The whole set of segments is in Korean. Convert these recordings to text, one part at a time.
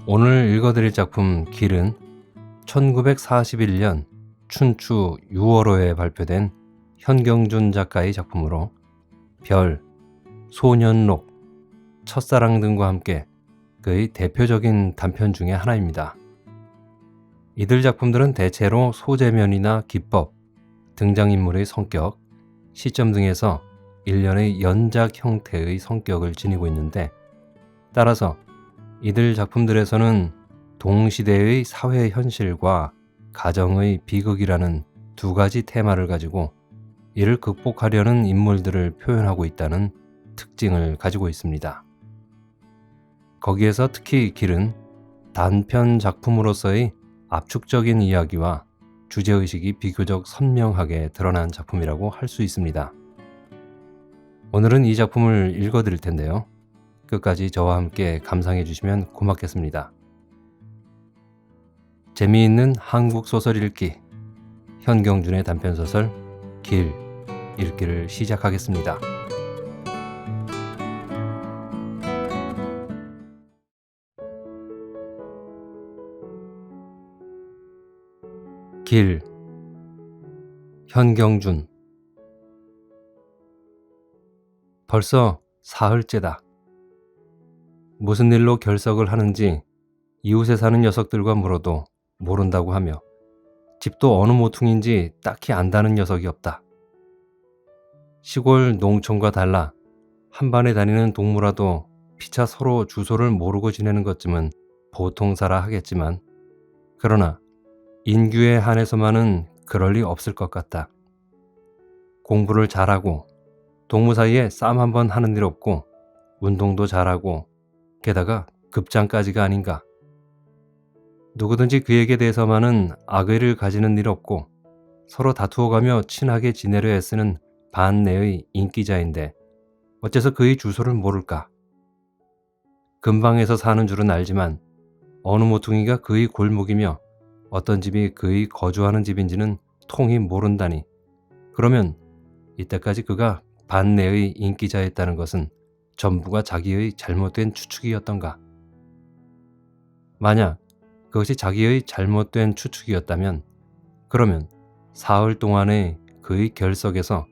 오늘 읽어드릴 작품 길은 1941년 춘추 6월호에 발표된 현경준 작가의 작품으로 별, 소년록, 첫사랑 등과 함께 그의 대표적인 단편 중에 하나입니다. 이들 작품들은 대체로 소재면이나 기법, 등장인물의 성격, 시점 등에서 일련의 연작 형태의 성격을 지니고 있는데, 따라서 이들 작품들에서는 동시대의 사회 현실과 가정의 비극이라는 두 가지 테마를 가지고 이를 극복하려는 인물들을 표현하고 있다는 특징을 가지고 있습니다. 거기에서 특히 길은 단편 작품으로서의 압축적인 이야기와 주제의식이 비교적 선명하게 드러난 작품이라고 할 수 있습니다. 오늘은 이 작품을 읽어드릴 텐데요. 끝까지 저와 함께 감상해 주시면 고맙겠습니다. 재미있는 한국 소설 읽기, 현경준의 단편소설 길 읽기를 시작하겠습니다. 길, 현경준. 벌써 사흘째다. 무슨 일로 결석을 하는지 이웃에 사는 녀석들과 물어도 모른다고 하며 집도 어느 모퉁인지 딱히 안다는 녀석이 없다. 시골 농촌과 달라 한반에 다니는 동무라도 피차 서로 주소를 모르고 지내는 것쯤은 보통사라 하겠지만, 그러나 인규에 한해서만은 그럴 리 없을 것 같다. 공부를 잘하고 동무 사이에 싸움 한번 하는 일 없고 운동도 잘하고 게다가 급장까지가 아닌가. 누구든지 그에게 대해서만은 악의를 가지는 일 없고 서로 다투어가며 친하게 지내려 애쓰는 반내의 인기자인데 어째서 그의 주소를 모를까? 근방에서 사는 줄은 알지만 어느 모퉁이가 그의 골목이며 어떤 집이 그의 거주하는 집인지는 통히 모른다니, 그러면 이때까지 그가 반내의 인기자였다는 것은 전부가 자기의 잘못된 추측이었던가? 만약 그것이 자기의 잘못된 추측이었다면 그러면 사흘 동안의 그의 결석에서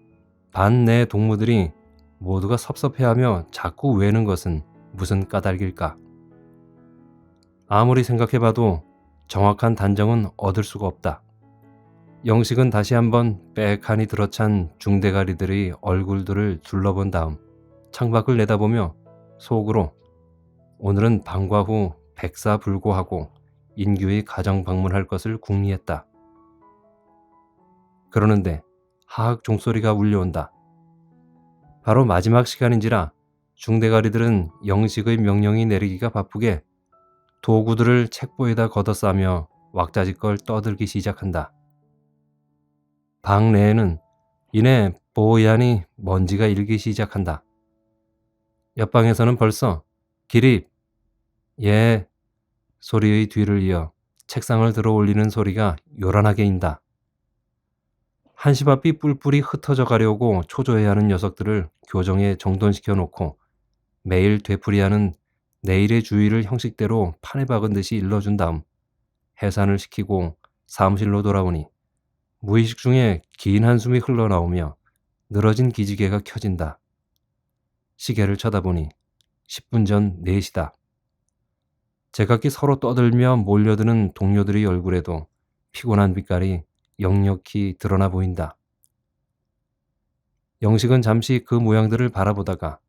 반내 동무들이 모두가 섭섭해하며 자꾸 외는 것은 무슨 까닭일까? 아무리 생각해봐도 정확한 단정은 얻을 수가 없다. 영식은 다시 한번 빽하니 들어찬 중대가리들의 얼굴들을 둘러본 다음 창밖을 내다보며 속으로 오늘은 방과 후 백사불고하고 인규의 가정 방문할 것을 궁리했다. 그러는데 하악 종소리가 울려온다. 바로 마지막 시간인지라 중대가리들은 영식의 명령이 내리기가 바쁘게 도구들을 책보에다 걷어싸며 왁자지껄 떠들기 시작한다. 방 내에는 이내 뽀얀히 먼지가 일기 시작한다. 옆방에서는 벌써 기립, 예 소리의 뒤를 이어 책상을 들어 올리는 소리가 요란하게 인다. 한시 앞이 뿔뿔이 흩어져 가려고 초조해야 하는 녀석들을 교정에 정돈시켜 놓고 매일 되풀이하는 내일의 주의를 형식대로 판에 박은 듯이 일러준 다음 해산을 시키고 사무실로 돌아오니 무의식 중에 긴 한숨이 흘러나오며 늘어진 기지개가 켜진다. 시계를 쳐다보니 10분 전 4시다. 제각기 서로 떠들며 몰려드는 동료들의 얼굴에도 피곤한 빛깔이 역력히 드러나 보인다. 영식은 잠시 그 모양들을 바라보다가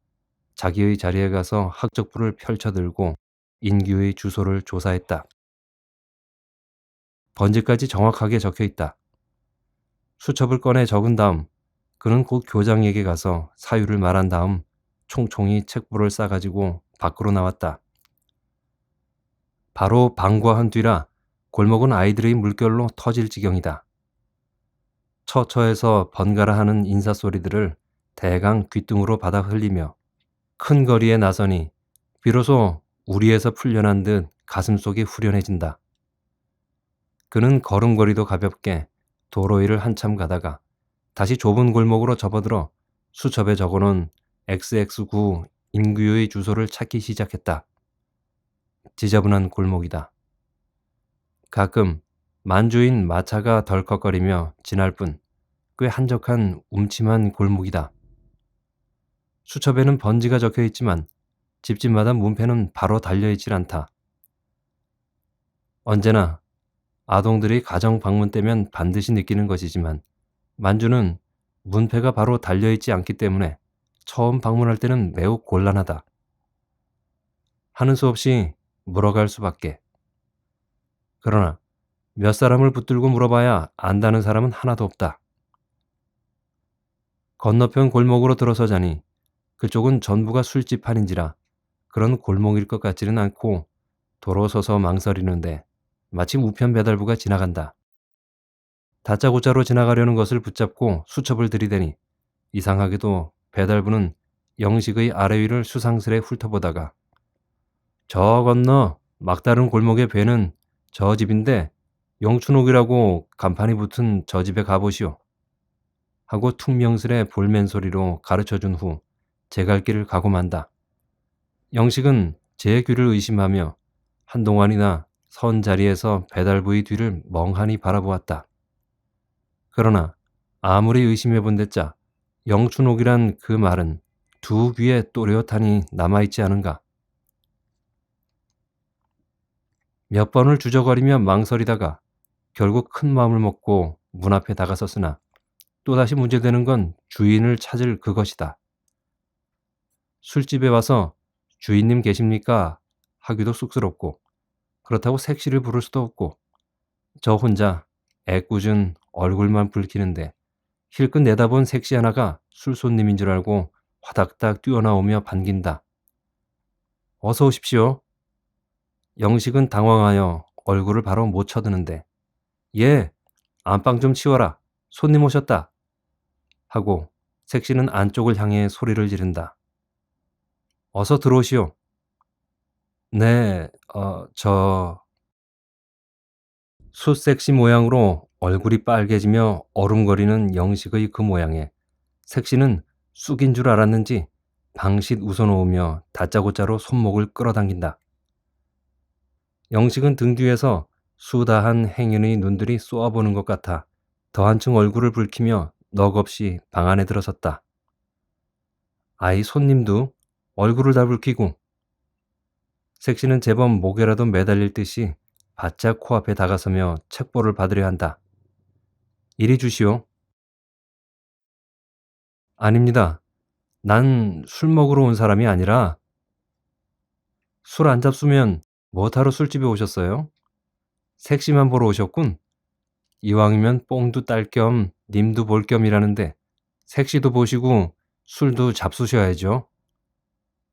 자기의 자리에 가서 학적부를 펼쳐들고 인규의 주소를 조사했다. 번지까지 정확하게 적혀 있다. 수첩을 꺼내 적은 다음 그는 곧 교장에게 가서 사유를 말한 다음 총총히 책보를 싸가지고 밖으로 나왔다. 바로 방과 한 뒤라 골목은 아이들의 물결로 터질 지경이다. 처처에서 번갈아 하는 인사소리들을 대강 귓등으로 받아 흘리며 큰 거리에 나서니 비로소 우리에서 풀려난 듯 가슴속이 후련해진다. 그는 걸음걸이도 가볍게 도로 위를 한참 가다가 다시 좁은 골목으로 접어들어 수첩에 적어놓은 XX9 인규의 주소를 찾기 시작했다. 지저분한 골목이다. 가끔 만주인 마차가 덜컥거리며 지날 뿐 꽤 한적한 움침한 골목이다. 수첩에는 번지가 적혀 있지만 집집마다 문패는 바로 달려있질 않다. 언제나 아동들이 가정 방문 때면 반드시 느끼는 것이지만 만주는 문패가 바로 달려있지 않기 때문에 처음 방문할 때는 매우 곤란하다. 하는 수 없이 물어갈 수밖에. 그러나 몇 사람을 붙들고 물어봐야 안다는 사람은 하나도 없다. 건너편 골목으로 들어서자니 그쪽은 전부가 술집판인지라 그런 골목일 것 같지는 않고 도로 서서 망설이는데 마침 우편 배달부가 지나간다. 다짜고짜로 지나가려는 것을 붙잡고 수첩을 들이대니 이상하게도 배달부는 영식의 아래 위를 수상스레 훑어보다가 저 건너 막다른 골목의 배는 저 집인데 영춘옥이라고 간판이 붙은 저 집에 가보시오. 하고 퉁명스레 볼멘 소리로 가르쳐준 후 제 갈 길을 가고 만다. 영식은 제 귀를 의심하며 한동안이나 선 자리에서 배달부의 뒤를 멍하니 바라보았다. 그러나 아무리 의심해본댔자 영춘옥이란 그 말은 두 귀에 또렷하니 남아있지 않은가. 몇 번을 주저거리며 망설이다가 결국 큰 마음을 먹고 문 앞에 다가섰으나 또다시 문제되는 건 주인을 찾을 그것이다. 술집에 와서 주인님 계십니까? 하기도 쑥스럽고 그렇다고 색시를 부를 수도 없고 저 혼자 애꿎은 얼굴만 붉히는데 힐끗 내다본 색시 하나가 술손님인 줄 알고 화닥닥 뛰어나오며 반긴다. 어서 오십시오. 영식은 당황하여 얼굴을 바로 못 쳐드는데 예, 안방 좀 치워라. 손님 오셨다. 하고 색시는 안쪽을 향해 소리를 지른다. 어서 들어오시오. 네, 숫색시 모양으로 얼굴이 빨개지며 얼음거리는 영식의 그 모양에 색시는 쑥인 줄 알았는지 방싯 웃어놓으며 다짜고짜로 손목을 끌어당긴다. 영식은 등 뒤에서 수다한 행인의 눈들이 쏘아보는 것 같아 더 한층 얼굴을 붉히며 넋없이 방 안에 들어섰다. 아이 손님도 얼굴을 다 붉히고 색시는 제법 목에라도 매달릴 듯이 바짝 코앞에 다가서며 책보를 받으려 한다. 이리 주시오. 아닙니다. 난 술 먹으러 온 사람이 아니라 술 안 잡수면 뭐하러 술집에 오셨어요? 색시만 보러 오셨군. 이왕이면 뽕도 딸 겸 님도 볼 겸이라는데 색시도 보시고 술도 잡수셔야죠.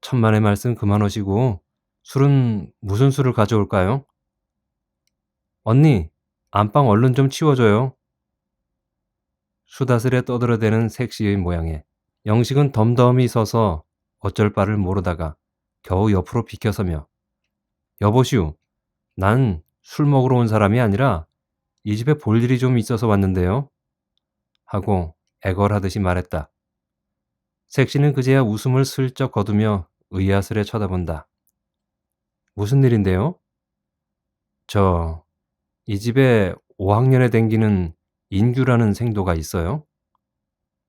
천만의 말씀 그만하시고 술은 무슨 술을 가져올까요? 언니, 안방 얼른 좀 치워줘요. 수다스레 떠들어대는 색시의 모양에 영식은 덤덤히 서서 어쩔 바를 모르다가 겨우 옆으로 비켜서며 여보시오, 난 술 먹으러 온 사람이 아니라 이 집에 볼 일이 좀 있어서 왔는데요. 하고 애걸하듯이 말했다. 색시는 그제야 웃음을 슬쩍 거두며 의아스레 쳐다본다. 무슨 일인데요? 이 집에 5학년에 댕기는 인규라는 생도가 있어요.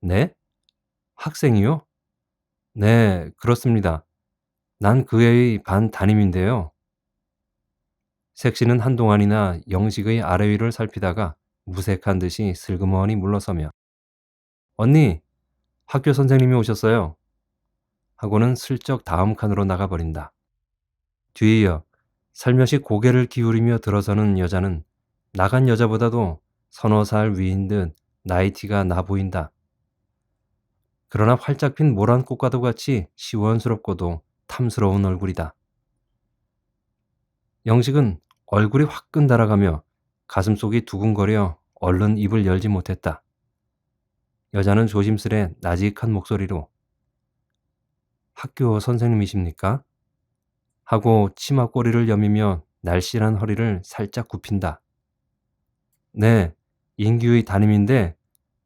네? 학생이요? 네, 그렇습니다. 난 그 애의 반 담임인데요. 색시는 한동안이나 영식의 아래 위를 살피다가 무색한 듯이 슬그머니 물러서며 언니, 학교 선생님이 오셨어요. 하고는 슬쩍 다음 칸으로 나가버린다. 뒤이어 살며시 고개를 기울이며 들어서는 여자는 나간 여자보다도 서너 살 위인 듯 나이티가 나 보인다. 그러나 활짝 핀 모란 꽃과도 같이 시원스럽고도 탐스러운 얼굴이다. 영식은 얼굴이 화끈 달아가며 가슴속이 두근거려 얼른 입을 열지 못했다. 여자는 조심스레 나직한 목소리로 학교 선생님이십니까? 하고 치마 꼬리를 여미며 날씬한 허리를 살짝 굽힌다. 네, 인규의 담임인데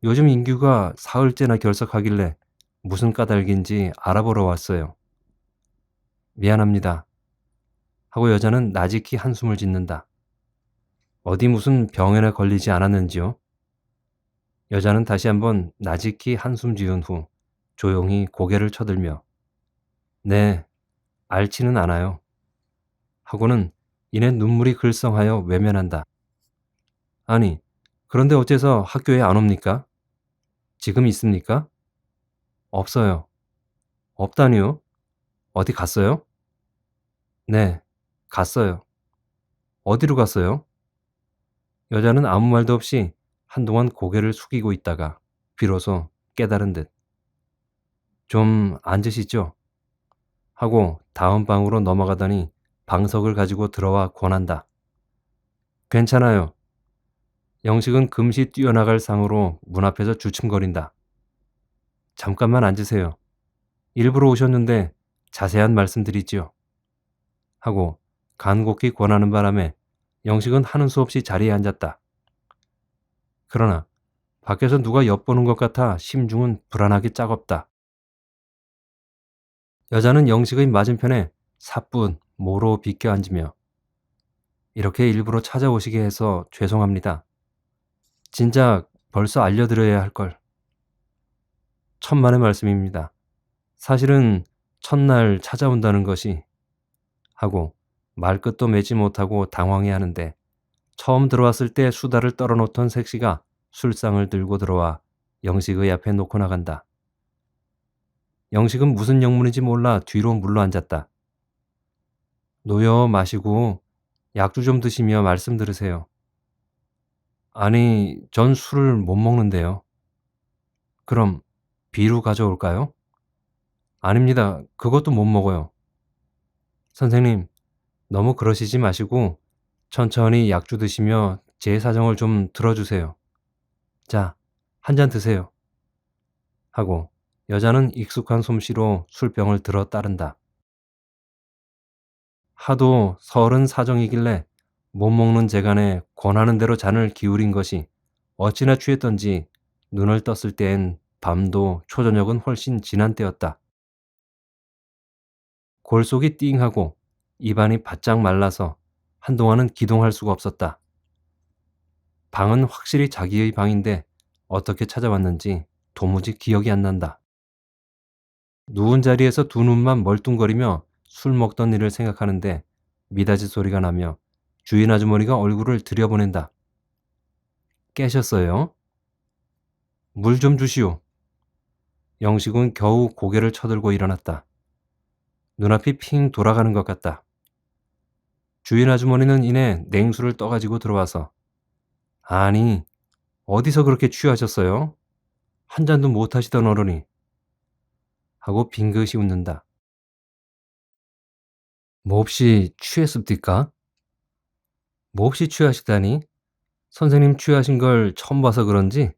요즘 인규가 사흘째나 결석하길래 무슨 까닭인지 알아보러 왔어요. 미안합니다. 하고 여자는 나직히 한숨을 짓는다. 어디 무슨 병에나 걸리지 않았는지요? 여자는 다시 한번 나직히 한숨 지은 후 조용히 고개를 쳐들며 네, 앓지는 않아요. 하고는 이내 눈물이 글썽하여 외면한다. 아니, 그런데 어째서 학교에 안 옵니까? 지금 있습니까? 없어요. 없다니요? 어디 갔어요? 네, 갔어요. 어디로 갔어요? 여자는 아무 말도 없이 한동안 고개를 숙이고 있다가 비로소 깨달은 듯 좀 앉으시죠? 하고 다음 방으로 넘어가더니 방석을 가지고 들어와 권한다. 괜찮아요. 영식은 금시 뛰어나갈 상으로 문 앞에서 주춤거린다. 잠깐만 앉으세요. 일부러 오셨는데 자세한 말씀 드리지요. 하고 간곡히 권하는 바람에 영식은 하는 수 없이 자리에 앉았다. 그러나 밖에서 누가 엿보는 것 같아 심중은 불안하게 짜겁다. 여자는 영식의 맞은편에 사뿐 모로 비껴 앉으며 이렇게 일부러 찾아오시게 해서 죄송합니다. 진작 벌써 알려드려야 할 걸. 천만의 말씀입니다. 사실은 첫날 찾아온다는 것이 하고 말끝도 맺지 못하고 당황해하는데 처음 들어왔을 때 수다를 떨어놓던 색시가 술상을 들고 들어와 영식의 앞에 놓고 나간다. 영식은 무슨 영문인지 몰라 뒤로 물러앉았다. 놓여 마시고 약주 좀 드시며 말씀 들으세요. 아니, 전 술을 못 먹는데요. 그럼 비루 가져올까요? 아닙니다. 그것도 못 먹어요. 선생님, 너무 그러시지 마시고 천천히 약주 드시며 제 사정을 좀 들어주세요. 자, 한 잔 드세요. 하고 여자는 익숙한 솜씨로 술병을 들어 따른다. 하도 서른 사정이길래 못 먹는 재간에 권하는 대로 잔을 기울인 것이 어찌나 취했던지 눈을 떴을 때엔 밤도 초저녁은 훨씬 지난 때였다. 골속이 띵하고 입안이 바짝 말라서 한동안은 기동할 수가 없었다. 방은 확실히 자기의 방인데 어떻게 찾아왔는지 도무지 기억이 안 난다. 누운 자리에서 두 눈만 멀뚱거리며 술 먹던 일을 생각하는데 미닫이 소리가 나며 주인 아주머니가 얼굴을 들여보낸다. 깨셨어요? 물 좀 주시오. 영식은 겨우 고개를 쳐들고 일어났다. 눈앞이 핑 돌아가는 것 같다. 주인 아주머니는 이내 냉수를 떠가지고 들어와서 아니, 어디서 그렇게 취하셨어요? 한 잔도 못 하시던 어른이 하고 빙긋이 웃는다. 몹시 취했습니까? 몹시 취하시다니? 선생님 취하신 걸 처음 봐서 그런지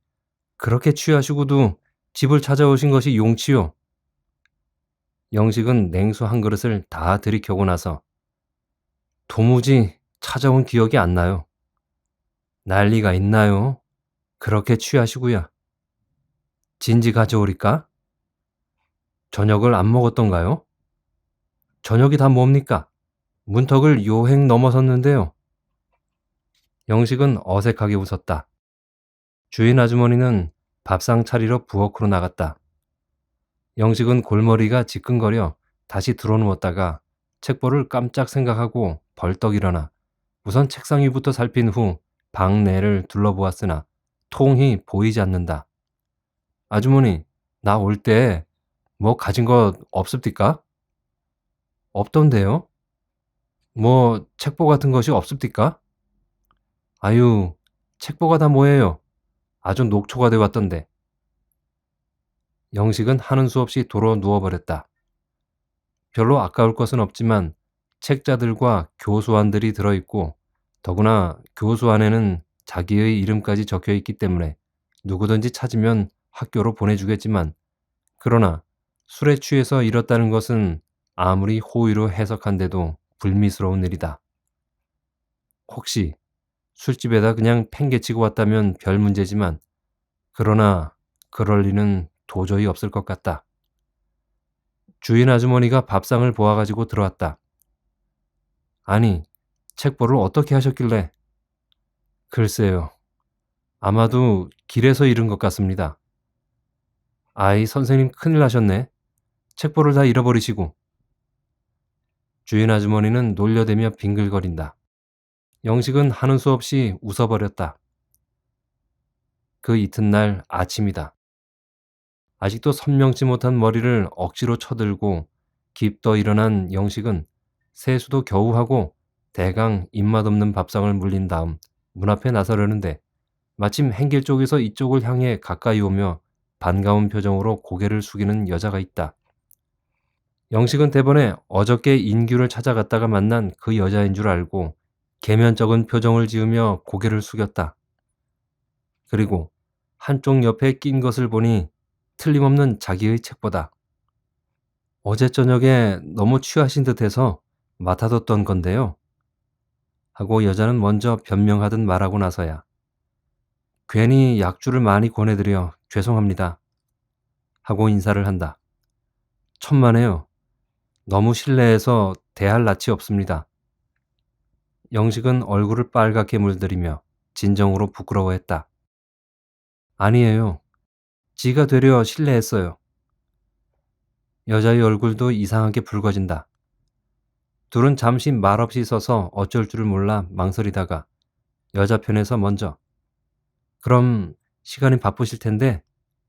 그렇게 취하시고도 집을 찾아오신 것이 용치요. 영식은 냉수 한 그릇을 다 들이켜고 나서 도무지 찾아온 기억이 안 나요. 난리가 있나요? 그렇게 취하시구야. 진지 가져오리까? 저녁을 안 먹었던가요? 저녁이 다 뭡니까? 문턱을 요행 넘어섰는데요. 영식은 어색하게 웃었다. 주인 아주머니는 밥상 차리러 부엌으로 나갔다. 영식은 골머리가 지끈거려 다시 들어누웠다가 책보를 깜짝 생각하고 벌떡 일어나 우선 책상 위부터 살핀 후 방 내를 둘러보았으나 통히 보이지 않는다. 아주머니, 나 올 때 뭐 가진 것 없습니까? 없던데요? 뭐 책보 같은 것이 없습니까? 아유, 책보가 다 뭐예요? 아주 녹초가 돼 왔던데. 영식은 하는 수 없이 도로 누워버렸다. 별로 아까울 것은 없지만 책자들과 교수안들이 들어있고 더구나 교수안에는 자기의 이름까지 적혀 있기 때문에 누구든지 찾으면 학교로 보내주겠지만 그러나 술에 취해서 이렇다는 것은 아무리 호의로 해석한데도 불미스러운 일이다. 혹시 술집에다 그냥 팽개치고 왔다면 별 문제지만 그러나 그럴 리는 도저히 없을 것 같다. 주인 아주머니가 밥상을 보아가지고 들어왔다. 아니, 책보를 어떻게 하셨길래? 글쎄요. 아마도 길에서 잃은 것 같습니다. 아이, 선생님 큰일 나셨네. 책보를 다 잃어버리시고. 주인 아주머니는 놀려대며 빙글거린다. 영식은 하는 수 없이 웃어버렸다. 그 이튿날 아침이다. 아직도 선명치 못한 머리를 억지로 쳐들고 깊더 일어난 영식은 세수도 겨우 하고 대강 입맛 없는 밥상을 물린 다음 문 앞에 나서려는데 마침 행길 쪽에서 이쪽을 향해 가까이 오며 반가운 표정으로 고개를 숙이는 여자가 있다. 영식은 대번에 어저께 인규를 찾아갔다가 만난 그 여자인 줄 알고 계면적은 표정을 지으며 고개를 숙였다. 그리고 한쪽 옆에 낀 것을 보니 틀림없는 자기의 책보다. 어제 저녁에 너무 취하신 듯해서 맡아뒀던 건데요. 하고 여자는 먼저 변명하듯 말하고 나서야 괜히 약주를 많이 권해드려 죄송합니다. 하고 인사를 한다. 천만에요. 너무 실례해서 대할 낯이 없습니다. 영식은 얼굴을 빨갛게 물들이며 진정으로 부끄러워했다. 아니에요. 지가 되려 실례했어요. 여자의 얼굴도 이상하게 붉어진다. 둘은 잠시 말없이 서서 어쩔 줄을 몰라 망설이다가 여자 편에서 먼저 그럼 시간이 바쁘실 텐데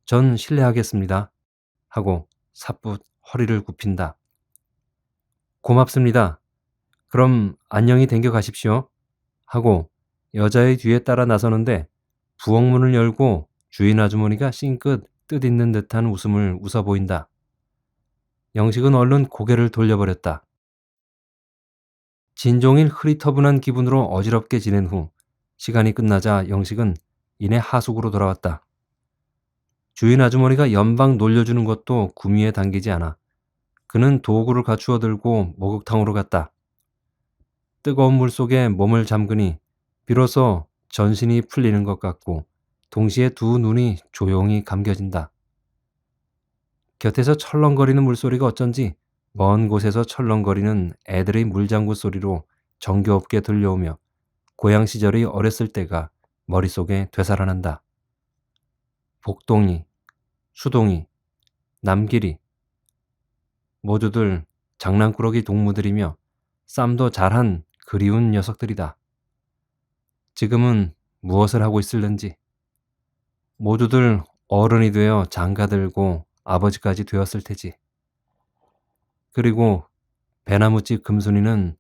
전 실례하겠습니다. 하고 사뿐 허리를 굽힌다. 고맙습니다. 그럼 안녕히 댕겨 가십시오. 하고 여자의 뒤에 따라 나서는데 부엌문을 열고 주인 아주머니가 싱긋 뜻있는 듯한 웃음을 웃어 보인다. 영식은 얼른 고개를 돌려버렸다. 진종일 흐릿허분한 기분으로 어지럽게 지낸 후 시간이 끝나자 영식은 이내 하숙으로 돌아왔다. 주인 아주머니가 연방 놀려주는 것도 구미에 당기지 않아 그는 도구를 갖추어 들고 목욕탕으로 갔다. 뜨거운 물속에 몸을 잠그니 비로소 전신이 풀리는 것 같고 동시에 두 눈이 조용히 감겨진다. 곁에서 철렁거리는 물소리가 어쩐지 먼 곳에서 철렁거리는 애들의 물장구 소리로 정겹게 들려오며 고향 시절의 어렸을 때가 머릿속에 되살아난다. 복동이, 수동이, 남길이 모두들 장난꾸러기 동무들이며 쌈도 잘한 그리운 녀석들이다. 지금은 무엇을 하고 있을는지 모두들 어른이 되어 장가들고 아버지까지 되었을 테지. 그리고 배나무집 금순이는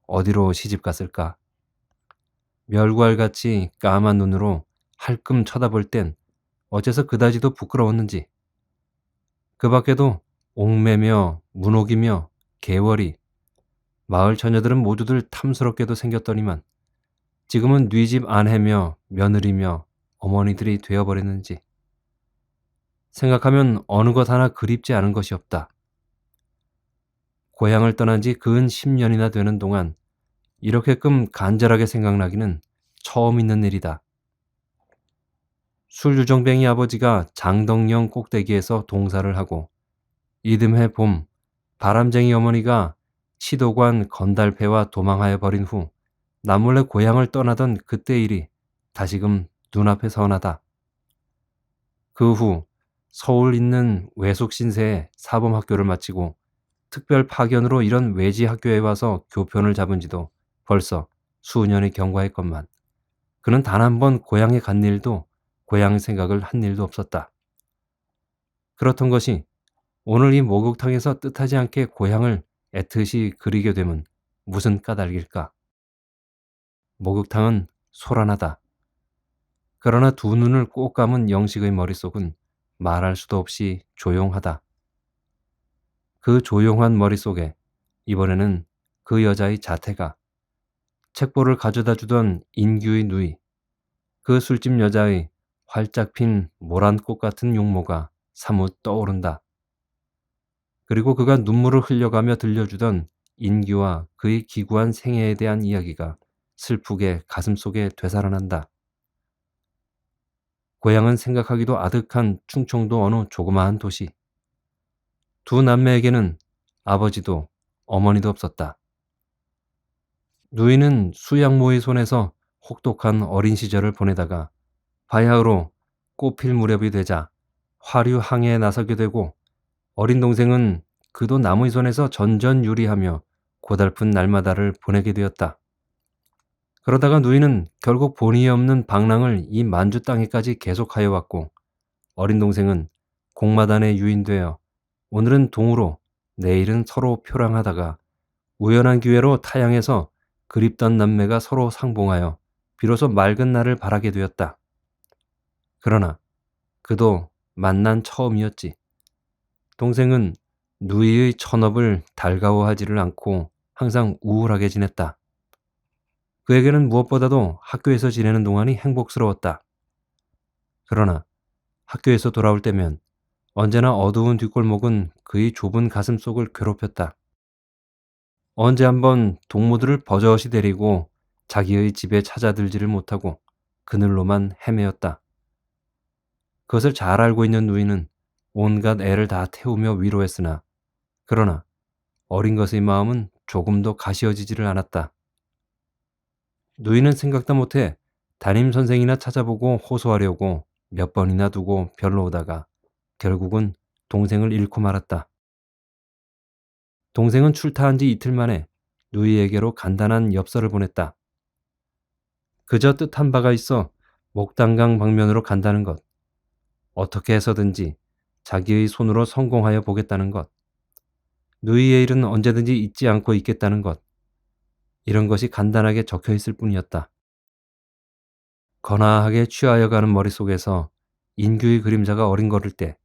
어디로 시집 갔을까? 멸구알같이 까만 눈으로 할끔 쳐다볼 땐 어째서 그다지도 부끄러웠는지. 그 밖에도 옥매며 문옥이며 개월이 마을 처녀들은 모두들 탐스럽게도 생겼더니만 지금은 네 집 아내며 며느리며 어머니들이 되어버렸는지. 생각하면 어느 것 하나 그립지 않은 것이 없다. 고향을 떠난 지 근 10년이나 되는 동안 이렇게끔 간절하게 생각나기는 처음 있는 일이다. 술유정뱅이 아버지가 장덕령 꼭대기에서 동사를 하고 이듬해 봄 바람쟁이 어머니가 치도관 건달패와 도망하여 버린 후 남몰래 고향을 떠나던 그때 일이 다시금 눈앞에 선하다. 그 후 서울 있는 외숙 신세에 사범학교를 마치고 특별 파견으로 이런 외지 학교에 와서 교편을 잡은 지도 벌써 수년이 경과했건만 그는 단 한 번 고향에 간 일도 고향 생각을 한 일도 없었다. 그렇던 것이 오늘 이 목욕탕에서 뜻하지 않게 고향을 애틋이 그리게 되면 무슨 까닭일까? 목욕탕은 소란하다. 그러나 두 눈을 꼭 감은 영식의 머릿속은 말할 수도 없이 조용하다. 그 조용한 머릿속에 이번에는 그 여자의 자태가 책보를 가져다 주던 인규의 누이, 그 술집 여자의 활짝 핀 모란꽃 같은 용모가 사뭇 떠오른다. 그리고 그가 눈물을 흘려가며 들려주던 인규와 그의 기구한 생애에 대한 이야기가 슬프게 가슴속에 되살아난다. 고향은 생각하기도 아득한 충청도 어느 조그마한 도시. 두 남매에게는 아버지도 어머니도 없었다. 누이는 수양모의 손에서 혹독한 어린 시절을 보내다가 바야흐로 꽃필 무렵이 되자 화류 항해에 나서게 되고, 어린 동생은 그도 남의 손에서 전전유리하며 고달픈 날마다를 보내게 되었다. 그러다가 누이는 결국 본의 없는 방랑을 이 만주 땅에까지 계속하여 왔고, 어린 동생은 공마단에 유인되어 오늘은 동으로 내일은 서로 표랑하다가 우연한 기회로 타양에서 그립던 남매가 서로 상봉하여 비로소 맑은 날을 바라게 되었다. 그러나 그도 만난 처음이었지. 동생은 누이의 천업을 달가워하지를 않고 항상 우울하게 지냈다. 그에게는 무엇보다도 학교에서 지내는 동안이 행복스러웠다. 그러나 학교에서 돌아올 때면 언제나 어두운 뒷골목은 그의 좁은 가슴속을 괴롭혔다. 언제 한번 동무들을 버젓이 데리고 자기의 집에 찾아들지를 못하고 그늘로만 헤매었다. 그것을 잘 알고 있는 누이는 온갖 애를 다 태우며 위로했으나, 그러나 어린 것의 마음은 조금도 가시어지지를 않았다. 누이는 생각도 못해 담임 선생이나 찾아보고 호소하려고 몇 번이나 두고 별로 오다가 결국은 동생을 잃고 말았다. 동생은 출타한 지 이틀 만에 누이에게로 간단한 엽서를 보냈다. 그저 뜻한 바가 있어 목단강 방면으로 간다는 것, 어떻게 해서든지 자기의 손으로 성공하여 보겠다는 것, 누이의 일은 언제든지 잊지 않고 있겠다는 것, 이런 것이 간단하게 적혀 있을 뿐이었다. 거나하게 취하여 가는 머릿속에서 인규의 그림자가 어린거릴 때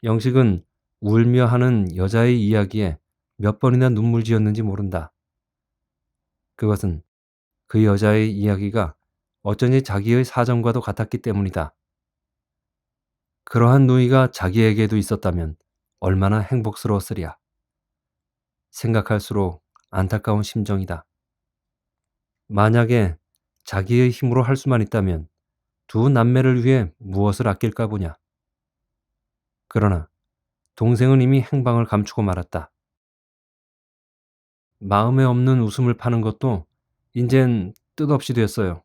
영식은 울며 하는 여자의 이야기에 몇 번이나 눈물 지었는지 모른다. 그것은 그 여자의 이야기가 어쩐지 자기의 사정과도 같았기 때문이다. 그러한 누이가 자기에게도 있었다면 얼마나 행복스러웠으랴. 생각할수록 안타까운 심정이다. 만약에 자기의 힘으로 할 수만 있다면 두 남매를 위해 무엇을 아낄까 보냐. 그러나 동생은 이미 행방을 감추고 말았다. 마음에 없는 웃음을 파는 것도 인젠 뜻없이 됐어요.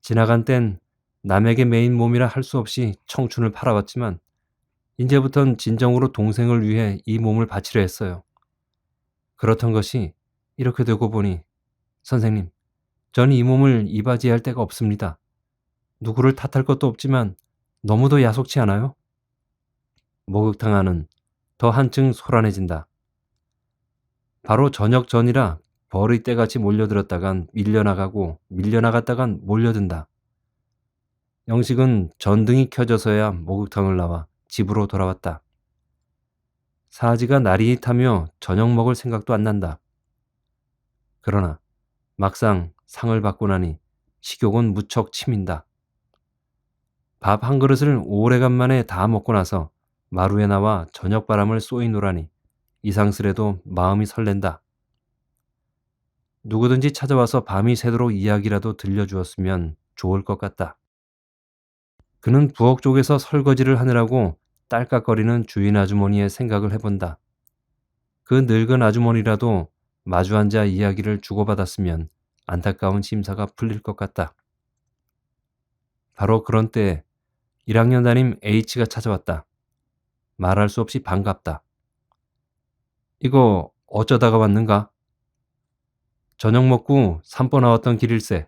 지나간 땐 남에게 매인 몸이라 할 수 없이 청춘을 팔아왔지만 이제부턴 진정으로 동생을 위해 이 몸을 바치려 했어요. 그렇던 것이 이렇게 되고 보니 선생님, 전 이 몸을 이바지할 데가 없습니다. 누구를 탓할 것도 없지만 너무도 야속치 않아요? 목욕탕 안은 더 한층 소란해진다. 바로 저녁 전이라 벌의 때같이 몰려들었다간 밀려나가고 밀려나갔다간 몰려든다. 영식은 전등이 켜져서야 목욕탕을 나와 집으로 돌아왔다. 사지가 나릿하며 저녁 먹을 생각도 안 난다. 그러나 막상 상을 받고 나니 식욕은 무척 치민다. 밥 한 그릇을 오래간만에 다 먹고 나서 마루에 나와 저녁바람을 쏘이노라니 이상스레도 마음이 설렌다. 누구든지 찾아와서 밤이 새도록 이야기라도 들려주었으면 좋을 것 같다. 그는 부엌 쪽에서 설거지를 하느라고 딸깍거리는 주인 아주머니의 생각을 해본다. 그 늙은 아주머니라도 마주 앉아 이야기를 주고받았으면 안타까운 심사가 풀릴 것 같다. 바로 그런 때에 1학년 담임 H가 찾아왔다. 말할 수 없이 반갑다. 이거 어쩌다가 왔는가? 저녁 먹고 산보 나왔던 길일세.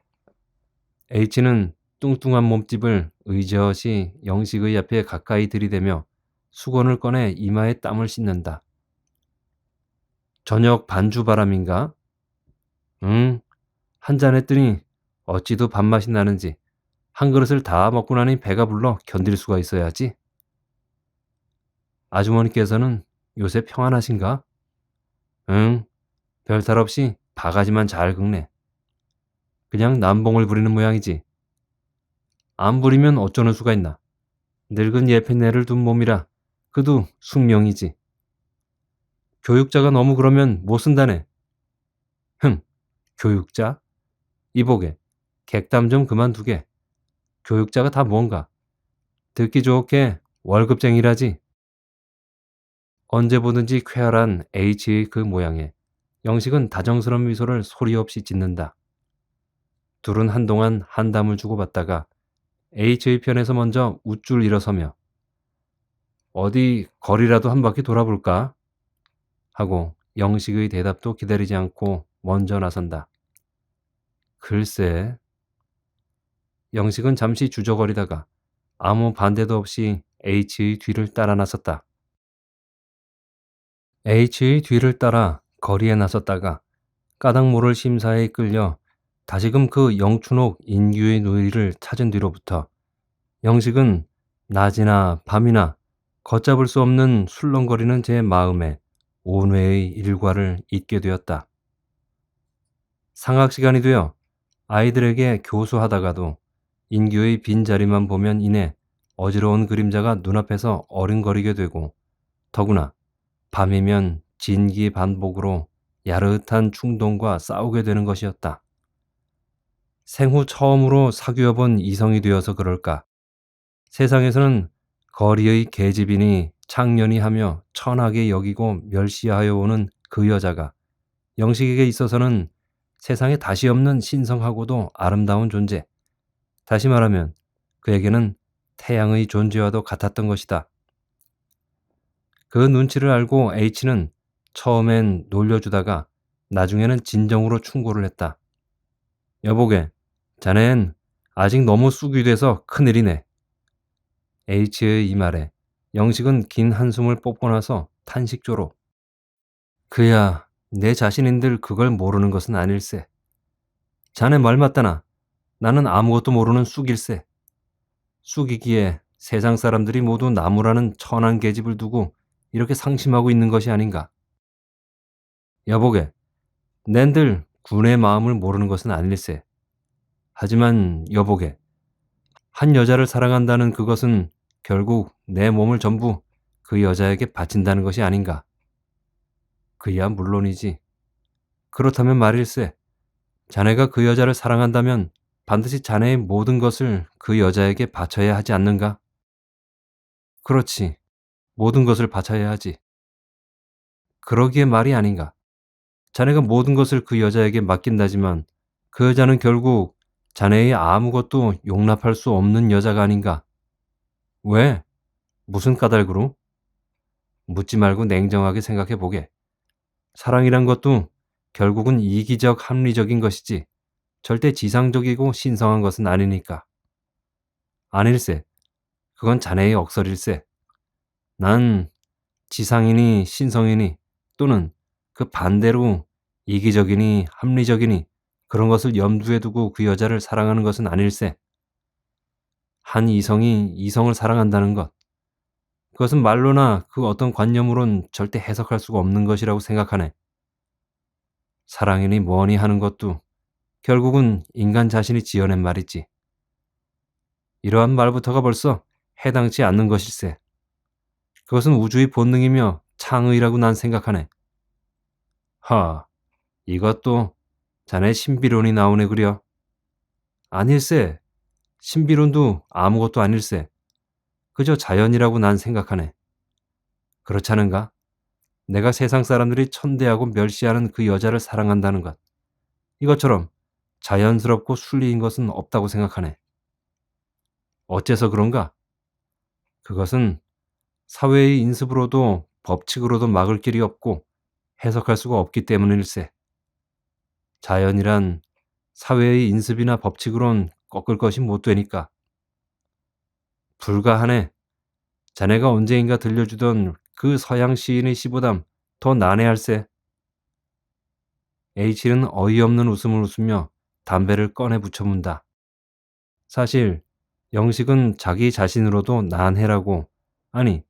H는 뚱뚱한 몸집을 의젓이 영식의 앞에 가까이 들이대며 수건을 꺼내 이마에 땀을 씻는다. 저녁 반주 바람인가? 응, 한 잔 했더니 어찌도 밥맛이 나는지 한 그릇을 다 먹고 나니 배가 불러 견딜 수가 있어야지. 아주머니께서는 요새 평안하신가? 응, 별탈 없이 바가지만 잘 긁네. 그냥 남봉을 부리는 모양이지. 안 부리면 어쩌는 수가 있나. 늙은 예편네를 둔 몸이라 그도 숙명이지. 교육자가 너무 그러면 못 쓴다네. 흥, 교육자? 이보게, 객담 좀 그만두게. 교육자가 다 뭔가. 듣기 좋게 월급쟁이라지. 언제 보든지 쾌활한 H의 그 모양에 영식은 다정스러운 미소를 소리 없이 짓는다. 둘은 한동안 한담을 주고받다가 H의 편에서 먼저 우쭐 일어서며 어디 거리라도 한 바퀴 돌아볼까? 하고 영식의 대답도 기다리지 않고 먼저 나선다. 글쎄. 영식은 잠시 주저거리다가 아무 반대도 없이 H의 뒤를 따라 나섰다. H의 뒤를 따라 거리에 나섰다가 까닭 모를 심사에 끌려 다시금 그 영춘옥 인규의 누이를 찾은 뒤로부터 영식은 낮이나 밤이나 걷잡을 수 없는 술렁거리는 제 마음에 온회의 일과를 잊게 되었다. 상학 시간이 되어 아이들에게 교수하다가도 인규의 빈자리만 보면 이내 어지러운 그림자가 눈앞에서 어른거리게 되고 더구나 밤이면 진기반복으로 야릇한 충동과 싸우게 되는 것이었다. 생후 처음으로 사귀어 본 이성이 되어서 그럴까. 세상에서는 거리의 계집이니 창년이 하며 천하게 여기고 멸시하여 오는 그 여자가 영식에게 있어서는 세상에 다시 없는 신성하고도 아름다운 존재. 다시 말하면 그에게는 태양의 존재와도 같았던 것이다. 그 눈치를 알고 H는 처음엔 놀려주다가 나중에는 진정으로 충고를 했다. 여보게, 자넨 아직 너무 쑥이 돼서 큰일이네. H의 이 말에 영식은 긴 한숨을 뽑고 나서 탄식조로 그야 내 자신인들 그걸 모르는 것은 아닐세. 자네 말 맞다나 나는 아무것도 모르는 쑥일세. 쑥이기에 세상 사람들이 모두 나무라는 천한 계집을 두고 이렇게 상심하고 있는 것이 아닌가. 여보게, 낸들 군의 마음을 모르는 것은 아닐세. 하지만 여보게, 한 여자를 사랑한다는 그것은 결국 내 몸을 전부 그 여자에게 바친다는 것이 아닌가. 그야 물론이지. 그렇다면 말일세. 자네가 그 여자를 사랑한다면 반드시 자네의 모든 것을 그 여자에게 바쳐야 하지 않는가? 그렇지. 모든 것을 바쳐야 하지. 그러기에 말이 아닌가. 자네가 모든 것을 그 여자에게 맡긴다지만 그 여자는 결국 자네의 아무것도 용납할 수 없는 여자가 아닌가. 왜? 무슨 까닭으로? 묻지 말고 냉정하게 생각해 보게. 사랑이란 것도 결국은 이기적 합리적인 것이지 절대 지상적이고 신성한 것은 아니니까. 아닐세. 그건 자네의 억설일세. 난 지상이니 신성이니 또는 그 반대로 이기적이니 합리적이니 그런 것을 염두에 두고 그 여자를 사랑하는 것은 아닐세. 한 이성이 이성을 사랑한다는 것. 그것은 말로나 그 어떤 관념으론 절대 해석할 수가 없는 것이라고 생각하네. 사랑이니 뭐니 하는 것도 결국은 인간 자신이 지어낸 말이지. 이러한 말부터가 벌써 해당치 않는 것일세. 그것은 우주의 본능이며 창의라고 난 생각하네. 이것도 자네 신비론이 나오네 그려. 아닐세. 신비론도 아무것도 아닐세. 그저 자연이라고 난 생각하네. 그렇지 않은가? 내가 세상 사람들이 천대하고 멸시하는 그 여자를 사랑한다는 것. 이것처럼 자연스럽고 순리인 것은 없다고 생각하네. 어째서 그런가? 그것은 사회의 인습으로도 법칙으로도 막을 길이 없고 해석할 수가 없기 때문일세. 자연이란 사회의 인습이나 법칙으론 꺾을 것이 못 되니까. 불가하네. 자네가 언제인가 들려주던 그 서양 시인의 시보담 더 난해할세. H는 어이없는 웃음을 웃으며 담배를 꺼내 붙여문다. 사실 영식은 자기 자신으로도 난해라고, 아니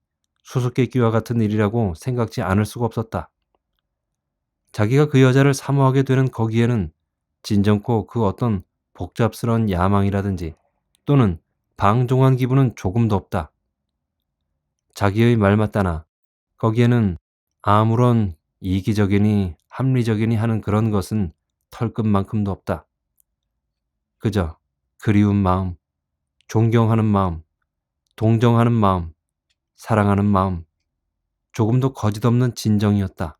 수수께끼와 같은 일이라고 생각지 않을 수가 없었다. 자기가 그 여자를 사모하게 되는 거기에는 진정코 그 어떤 복잡스러운 야망이라든지 또는 방종한 기분은 조금도 없다. 자기의 말 맞다나 거기에는 아무런 이기적이니 합리적이니 하는 그런 것은 털끝만큼도 없다. 그저 그리운 마음, 존경하는 마음, 동정하는 마음, 사랑하는 마음, 조금도 거짓없는 진정이었다.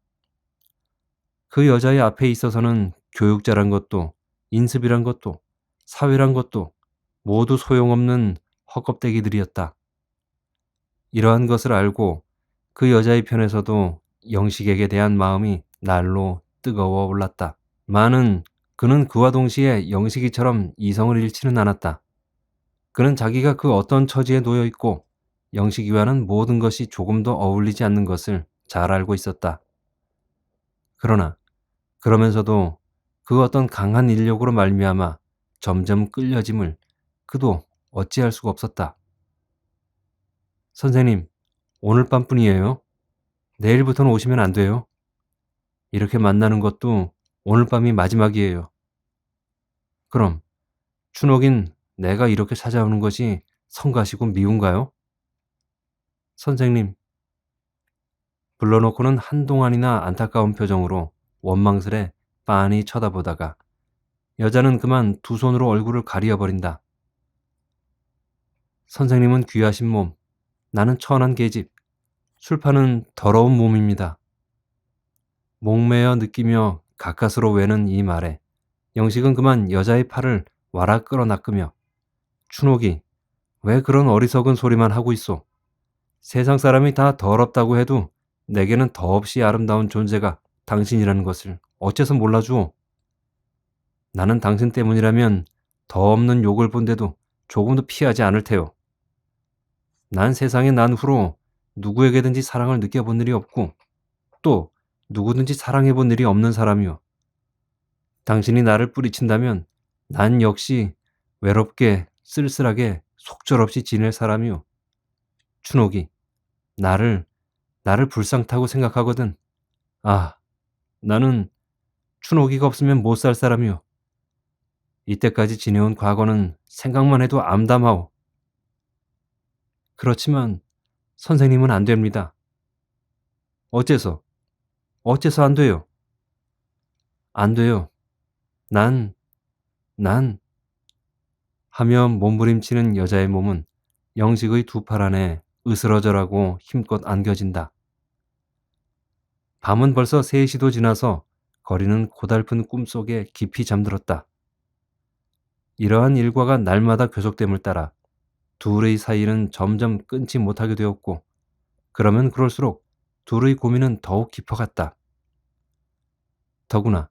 그 여자의 앞에 있어서는 교육자란 것도 인습이란 것도 사회란 것도 모두 소용없는 헛껍데기들이었다. 이러한 것을 알고 그 여자의 편에서도 영식에게 대한 마음이 날로 뜨거워 올랐다. 많은 그는 그와 동시에 영식이처럼 이성을 잃지는 않았다. 그는 자기가 그 어떤 처지에 놓여 있고 영식이와는 모든 것이 조금도 어울리지 않는 것을 잘 알고 있었다. 그러나 그러면서도 그 어떤 강한 인력으로 말미암아 점점 끌려짐을 그도 어찌할 수가 없었다. 선생님, 오늘 밤뿐이에요. 내일부터는 오시면 안 돼요. 이렇게 만나는 것도 오늘 밤이 마지막이에요. 그럼 춘옥인 내가 이렇게 찾아오는 것이 성가시고 미운가요? 선생님, 불러놓고는 한동안이나 안타까운 표정으로 원망스레 빤히 쳐다보다가 여자는 그만 두 손으로 얼굴을 가리어버린다. 선생님은 귀하신 몸, 나는 천한 계집, 술 파는 더러운 몸입니다. 목매어 느끼며 가까스로 외는 이 말에 영식은 그만 여자의 팔을 와락 끌어낚으며 춘옥이 왜 그런 어리석은 소리만 하고 있소? 세상 사람이 다 더럽다고 해도 내게는 더없이 아름다운 존재가 당신이라는 것을 어째서 몰라주오? 나는 당신 때문이라면 더 없는 욕을 본데도 조금도 피하지 않을 테요. 난 세상에 난 후로 누구에게든지 사랑을 느껴본 일이 없고 또 누구든지 사랑해본 일이 없는 사람이오. 당신이 나를 뿌리친다면 난 역시 외롭게 쓸쓸하게 속절없이 지낼 사람이오. 춘옥이 나를 불쌍타고 생각하거든. 아, 나는 춘옥이가 없으면 못 살 사람이오. 이때까지 지내온 과거는 생각만 해도 암담하오. 그렇지만 선생님은 안 됩니다. 어째서? 어째서 안 돼요? 안 돼요. 난 하며 몸부림치는 여자의 몸은 영식의 두 팔 안에 으스러져라고 힘껏 안겨진다. 밤은 벌써 3시도 지나서 거리는 고달픈 꿈속에 깊이 잠들었다. 이러한 일과가 날마다 계속됨을 따라 둘의 사이는 점점 끊지 못하게 되었고 그러면 그럴수록 둘의 고민은 더욱 깊어갔다. 더구나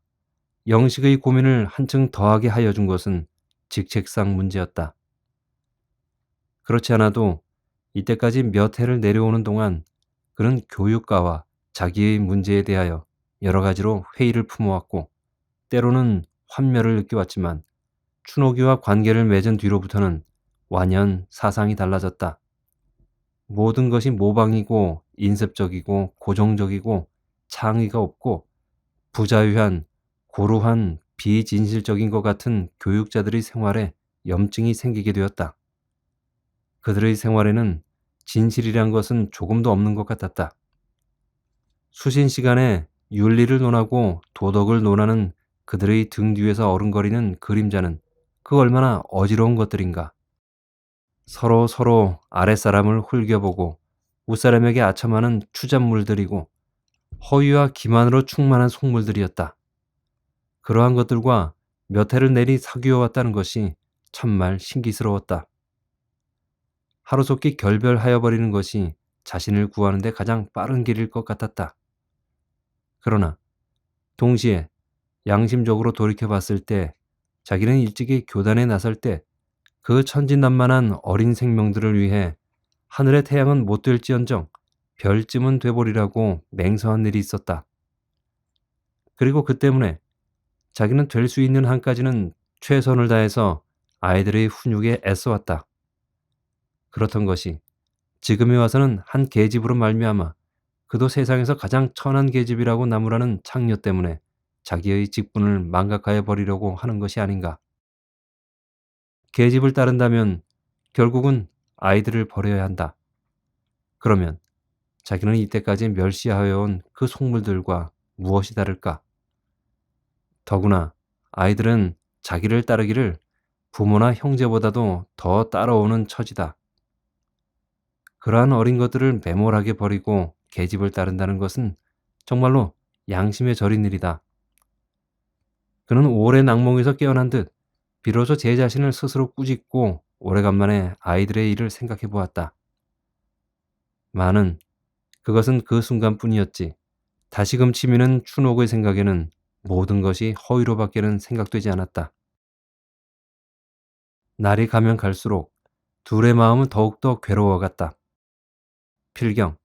영식의 고민을 한층 더하게 하여 준 것은 직책상 문제였다. 그렇지 않아도 이때까지 몇 해를 내려오는 동안 그는 교육과와 자기의 문제에 대하여 여러 가지로 회의를 품어왔고 때로는 환멸을 느껴왔지만 춘옥이와 관계를 맺은 뒤로부터는 완연 사상이 달라졌다. 모든 것이 모방이고 인습적이고 고정적이고 창의가 없고 부자유한 고루한 비진실적인 것 같은 교육자들의 생활에 염증이 생기게 되었다. 그들의 생활에는 진실이란 것은 조금도 없는 것 같았다. 수신 시간에 윤리를 논하고 도덕을 논하는 그들의 등 뒤에서 어른거리는 그림자는 그 얼마나 어지러운 것들인가. 서로 아랫사람을 홀겨보고 윗사람에게 아첨하는 추잡물들이고 허위와 기만으로 충만한 속물들이었다. 그러한 것들과 몇 해를 내리 사귀어왔다는 것이 참말 신기스러웠다. 하루속히 결별하여버리는 것이 자신을 구하는 데 가장 빠른 길일 것 같았다. 그러나 동시에 양심적으로 돌이켜봤을 때 자기는 일찍이 교단에 나설 때 그 천진난만한 어린 생명들을 위해 하늘의 태양은 못 될지언정 별쯤은 돼보리라고 맹세한 일이 있었다. 그리고 그 때문에 자기는 될 수 있는 한까지는 최선을 다해서 아이들의 훈육에 애써왔다. 그렇던 것이 지금에 와서는 한 계집으로 말미암아 그도 세상에서 가장 천한 계집이라고 나무라는 창녀 때문에 자기의 직분을 망각하여 버리려고 하는 것이 아닌가. 계집을 따른다면 결국은 아이들을 버려야 한다. 그러면 자기는 이때까지 멸시하여 온 그 속물들과 무엇이 다를까? 더구나 아이들은 자기를 따르기를 부모나 형제보다도 더 따라오는 처지다. 그러한 어린 것들을 매몰하게 버리고 계집을 따른다는 것은 정말로 양심에 저린 일이다. 그는 오랜 악몽에서 깨어난 듯 비로소 제 자신을 스스로 꾸짖고 오래간만에 아이들의 일을 생각해 보았다. 많은 그것은 그 순간뿐이었지. 다시금 치미는 춘옥의 생각에는 모든 것이 허위로밖에는 생각되지 않았다. 날이 가면 갈수록 둘의 마음은 더욱더 괴로워갔다. 필경,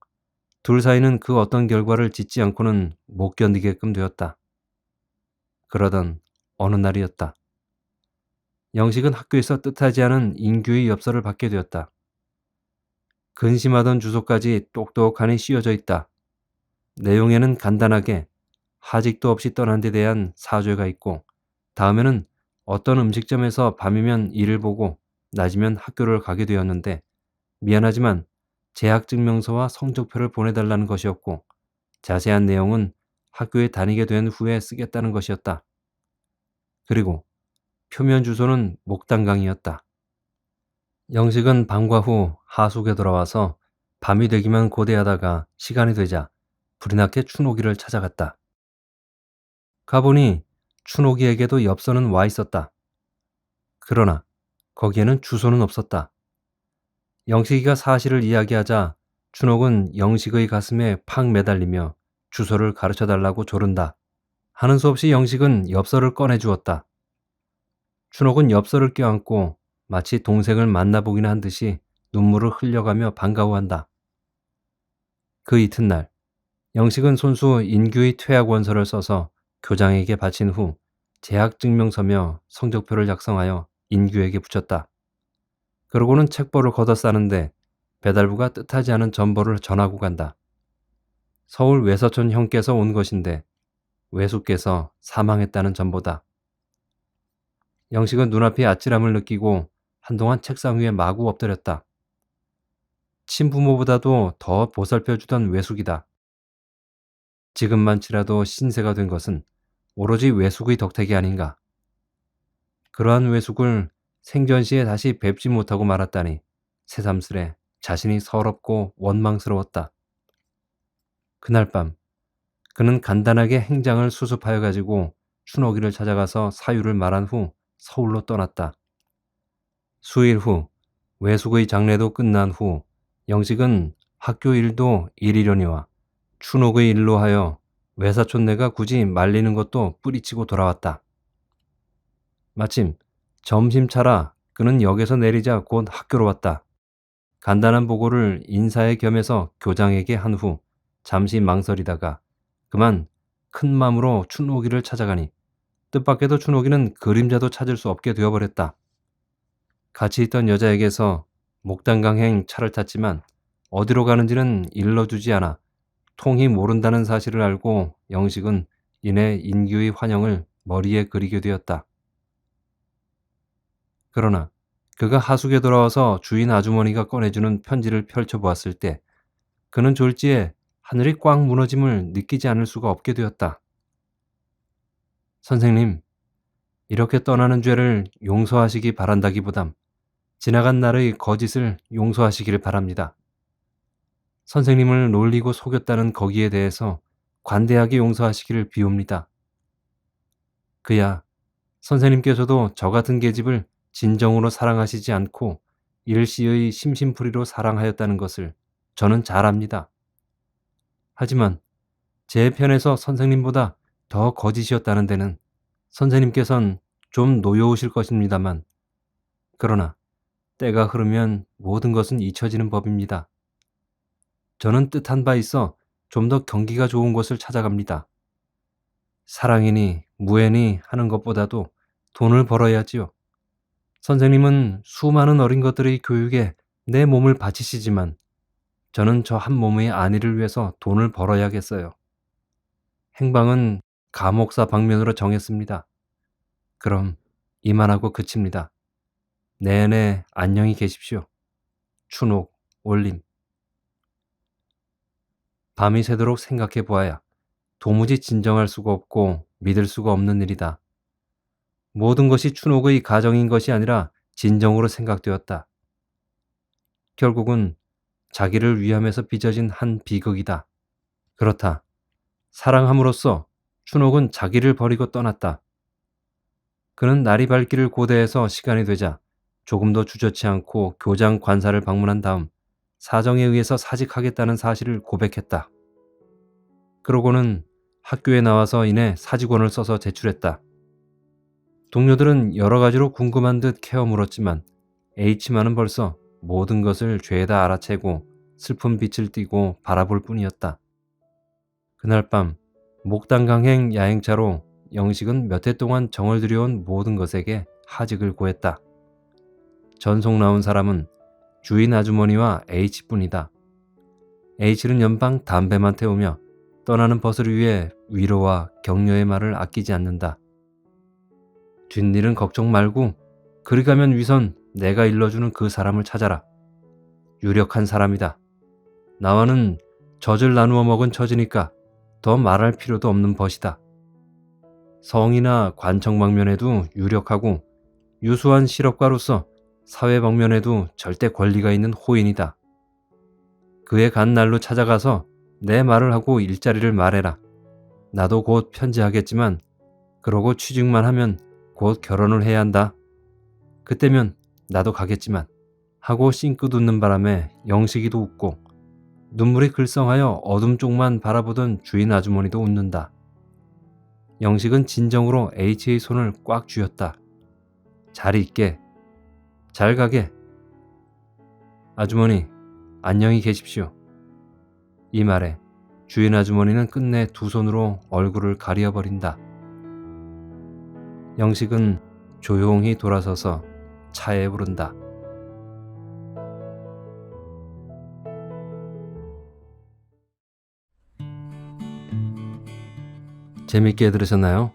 둘 사이는 그 어떤 결과를 짓지 않고는 못 견디게끔 되었다. 그러던 어느 날이었다. 영식은 학교에서 뜻하지 않은 인규의 엽서를 받게 되었다. 근심하던 주소까지 똑똑하니 씌워져 있다. 내용에는 간단하게 하직도 없이 떠난 데 대한 사죄가 있고, 다음에는 어떤 음식점에서 밤이면 일을 보고 낮이면 학교를 가게 되었는데 미안하지만 재학증명서와 성적표를 보내달라는 것이었고, 자세한 내용은 학교에 다니게 된 후에 쓰겠다는 것이었다. 그리고 표면 주소는 목단강이었다. 영식은 방과 후 하숙에 돌아와서 밤이 되기만 고대하다가 시간이 되자 불이 나게 춘옥이를 찾아갔다. 가보니 춘옥이에게도 엽서는 와 있었다. 그러나 거기에는 주소는 없었다. 영식이가 사실을 이야기하자 춘옥은 영식의 가슴에 팍 매달리며 주소를 가르쳐달라고 조른다. 하는 수 없이 영식은 엽서를 꺼내 주었다. 춘옥은 엽서를 껴안고 마치 동생을 만나보기나 한 듯이 눈물을 흘려가며 반가워한다. 그 이튿날 영식은 손수 인규의 퇴학 원서를 써서 교장에게 바친 후 재학증명서며 성적표를 작성하여 인규에게 붙였다. 그러고는 책보를 걷어 싸는데 배달부가 뜻하지 않은 전보를 전하고 간다. 서울 외서촌 형께서 온 것인데 외숙께서 사망했다는 전보다. 영식은 눈앞이 아찔함을 느끼고 한동안 책상 위에 마구 엎드렸다. 친부모보다도 더 보살펴주던 외숙이다. 지금만치라도 신세가 된 것은 오로지 외숙의 덕택이 아닌가. 그러한 외숙을 생전시에 다시 뵙지 못하고 말았다니 새삼스레 자신이 서럽고 원망스러웠다. 그날 밤 그는 간단하게 행장을 수습하여 가지고 춘옥이를 찾아가서 사유를 말한 후 서울로 떠났다. 수일 후 외숙의 장례도 끝난 후 영식은 학교 일도 일이려니와 춘옥의 일로 하여 외사촌네가 굳이 말리는 것도 뿌리치고 돌아왔다. 마침 점심차라 그는 역에서 내리자 곧 학교로 왔다. 간단한 보고를 인사의 겸해서 교장에게 한 후 잠시 망설이다가 그만 큰 맘으로 춘옥이를 찾아가니 뜻밖에도 춘옥이는 그림자도 찾을 수 없게 되어버렸다. 같이 있던 여자에게서 목단강행 차를 탔지만 어디로 가는지는 일러주지 않아 통히 모른다는 사실을 알고 영식은 이내 인규의 환영을 머리에 그리게 되었다. 그러나 그가 하숙에 돌아와서 주인 아주머니가 꺼내주는 편지를 펼쳐보았을 때 그는 졸지에 하늘이 꽉 무너짐을 느끼지 않을 수가 없게 되었다. 선생님, 이렇게 떠나는 죄를 용서하시기 바란다기보담 지나간 날의 거짓을 용서하시기를 바랍니다. 선생님을 놀리고 속였다는 거기에 대해서 관대하게 용서하시기를 비웁니다. 그야 선생님께서도 저 같은 계집을 진정으로 사랑하시지 않고 일시의 심심풀이로 사랑하였다는 것을 저는 잘 압니다. 하지만 제 편에서 선생님보다 더 거짓이었다는 데는 선생님께선 좀 노여우실 것입니다만, 그러나 때가 흐르면 모든 것은 잊혀지는 법입니다. 저는 뜻한 바 있어 좀 더 경기가 좋은 곳을 찾아갑니다. 사랑이니 무애니 하는 것보다도 돈을 벌어야지요. 선생님은 수많은 어린 것들의 교육에 내 몸을 바치시지만 저는 저 한 몸의 안위를 위해서 돈을 벌어야겠어요. 행방은 감옥사 방면으로 정했습니다. 그럼 이만하고 그칩니다. 내내 안녕히 계십시오. 춘옥, 올림. 밤이 새도록 생각해 보아야 도무지 진정할 수가 없고 믿을 수가 없는 일이다. 모든 것이 춘옥의 가정인 것이 아니라 진정으로 생각되었다. 결국은 자기를 위함에서 빚어진 한 비극이다. 그렇다. 사랑함으로써 춘옥은 자기를 버리고 떠났다. 그는 날이 밝기를 고대해서 시간이 되자 조금도 주저치 않고 교장 관사를 방문한 다음 사정에 의해서 사직하겠다는 사실을 고백했다. 그러고는 학교에 나와서 이내 사직원을 써서 제출했다. 동료들은 여러 가지로 궁금한 듯 캐어 물었지만 H만은 벌써 모든 것을 죄다 알아채고 슬픈 빛을 띠고 바라볼 뿐이었다. 그날 밤 목단강행 야행차로 영식은 몇 해 동안 정을 들여온 모든 것에게 하직을 고했다. 전속 나온 사람은 주인 아주머니와 H뿐이다. H는 연방 담배만 태우며 떠나는 벗을 위해 위로와 격려의 말을 아끼지 않는다. 뒷일은 걱정 말고 그리 가면 위선 내가 일러주는 그 사람을 찾아라. 유력한 사람이다. 나와는 젖을 나누어 먹은 처지니까 더 말할 필요도 없는 벗이다. 성이나 관청 방면에도 유력하고 유수한 실업가로서 사회 방면에도 절대 권리가 있는 호인이다. 그의 간 날로 찾아가서 내 말을 하고 일자리를 말해라. 나도 곧 편지하겠지만 그러고 취직만 하면 곧 결혼을 해야 한다. 그때면 나도 가겠지만 하고 싱긋 웃는 바람에 영식이도 웃고 눈물이 글썽하여 어둠 쪽만 바라보던 주인 아주머니도 웃는다. 영식은 진정으로 H의 손을 꽉 쥐었다. 잘 있게. 잘 가게. 아주머니, 안녕히 계십시오. 이 말에 주인 아주머니는 끝내 두 손으로 얼굴을 가려버린다. 영식은 조용히 돌아서서 차에 부른다. 재밌게 들으셨나요?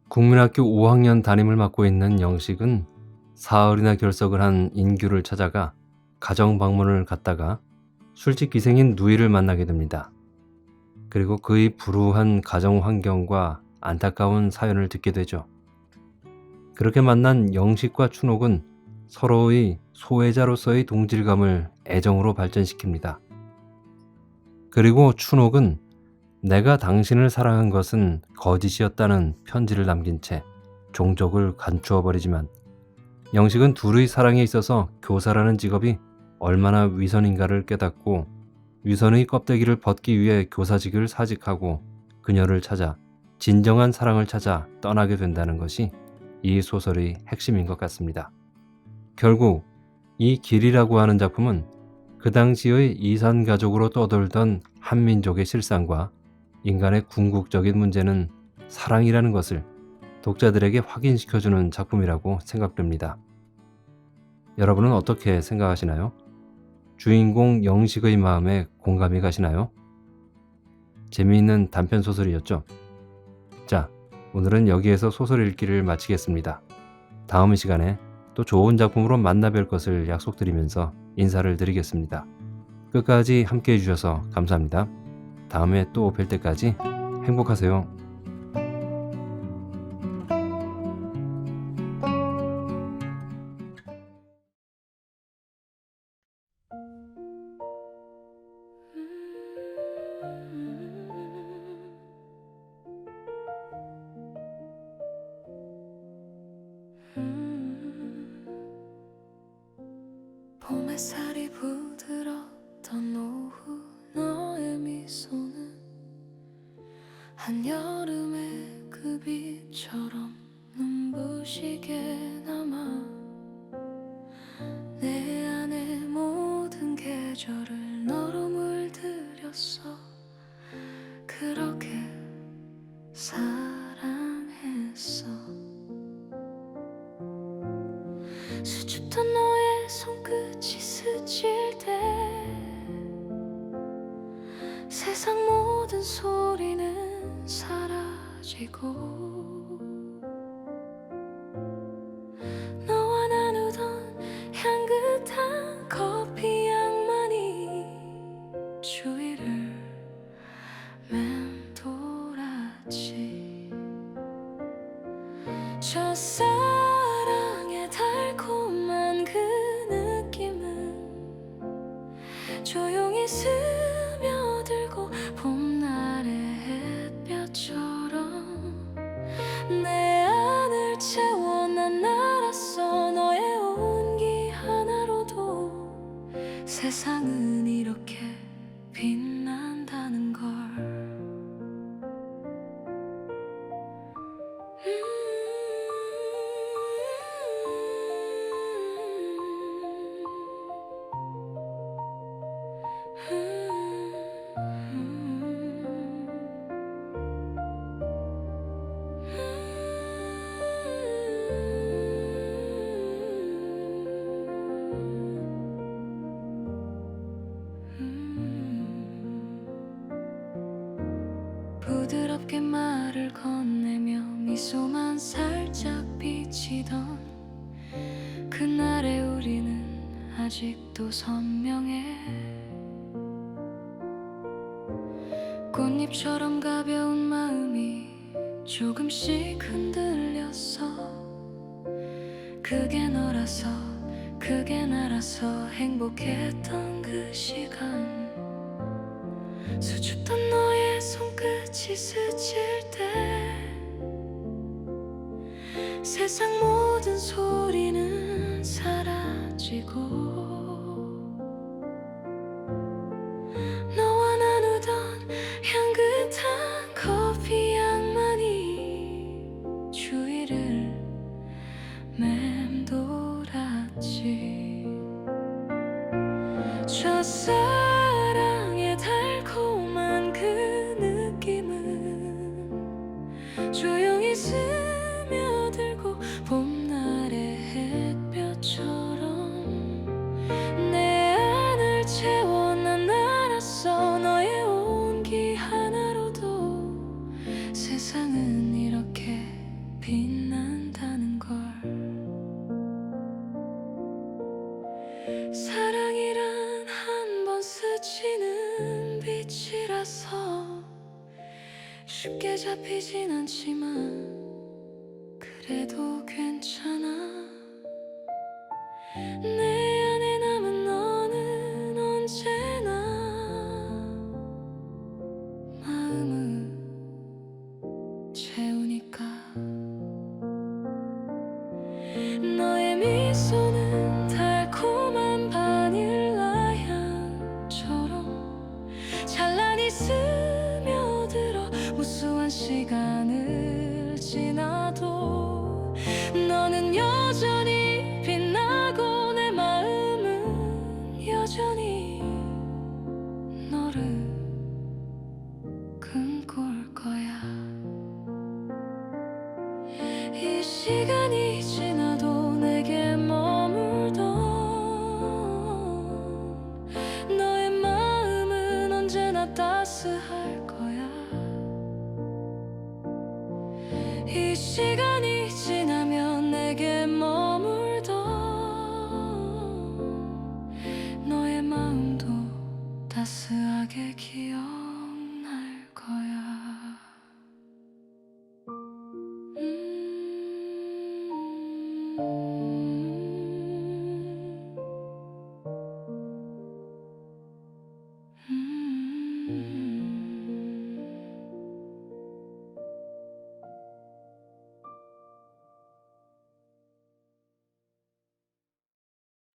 국민학교 5학년 담임을 맡고 있는 영식은 사흘이나 결석을 한 인규를 찾아가 가정 방문을 갔다가 술집 기생인 누이를 만나게 됩니다. 그리고 그의 불우한 가정 환경과 안타까운 사연을 듣게 되죠. 그렇게 만난 영식과 춘옥은 서로의 소외자로서의 동질감을 애정으로 발전시킵니다. 그리고 춘옥은 내가 당신을 사랑한 것은 거짓이었다는 편지를 남긴 채 종족을 감추어 버리지만 영식은 둘의 사랑에 있어서 교사라는 직업이 얼마나 위선인가를 깨닫고 위선의 껍데기를 벗기 위해 교사직을 사직하고 그녀를 찾아 진정한 사랑을 찾아 떠나게 된다는 것이 이 소설의 핵심인 것 같습니다. 결국 이 길이라고 하는 작품은 그 당시의 이산가족으로 떠돌던 한민족의 실상과 인간의 궁극적인 문제는 사랑이라는 것을 독자들에게 확인시켜주는 작품이라고 생각됩니다. 여러분은 어떻게 생각하시나요? 주인공 영식의 마음에 공감이 가시나요? 재미있는 단편 소설이었죠? 자, 오늘은 여기에서 소설 읽기를 마치겠습니다. 다음 시간에 또 좋은 작품으로 만나 뵐 것을 약속드리면서 인사를 드리겠습니다. 끝까지 함께 해주셔서 감사합니다. 다음에 또 뵐 때까지 행복하세요. 봄 햇살이 부드러웠던 오후 너의 미소는 한여름의 그 빛처럼 눈부시게 남아 내 안의 모든 계절을 너로 물들였어. 그렇게 사랑했어. 수줍던 너의 손끝이 스칠 때 세상 모든 소리는 사라지고 너와 나누던 향긋한 커피 향만이 주위를 맴돌았지. 첫사랑의 달콤한 그 느낌은 조용히 스며들고 봄날의 햇볕처럼 내 안에 세상은 이렇게 빛난다는 걸. 부드럽게 말을 건네며 미소만 살짝 비치던 그날의 우리는 아직도 선명해. 꽃잎처럼 가벼운 마음이 조금씩 흔들렸어. 그게 너라서 그게 나라서 행복했던 그 시간. 수줍던 너의 손끝이 스칠 때 세상 모든 소리는 사라지고 너와 나누던 향긋한 커피 향만이 주위를 맴돌았지. 첫사랑의 달콤한 그 느낌은 조용히 스며들고 봄날의 햇볕처럼 내 안을 채워. 난 알았어 너의 온기 하나로도 세상은 이렇게 빛난다는 걸. 사랑이란 한 번 스치는 빛이라서 쉽게 잡히진 않지만 그래도 괜찮아. 내 안에 남은 너는 언제나 마음을 채우니까. 너의 미소는 달콤한 바닐라 향처럼 찬란히 스며들어 무수한 시간을 지나도 너는 여전히 빛나고 내 마음은 여전히 너를 꿈꿀 거야. 이 시간이 지나도 내게 머물던 너의 마음은 언제나 따스할 거야. 이 시간이 지나면 내게 머물던 너의 마음도 따스하게 기억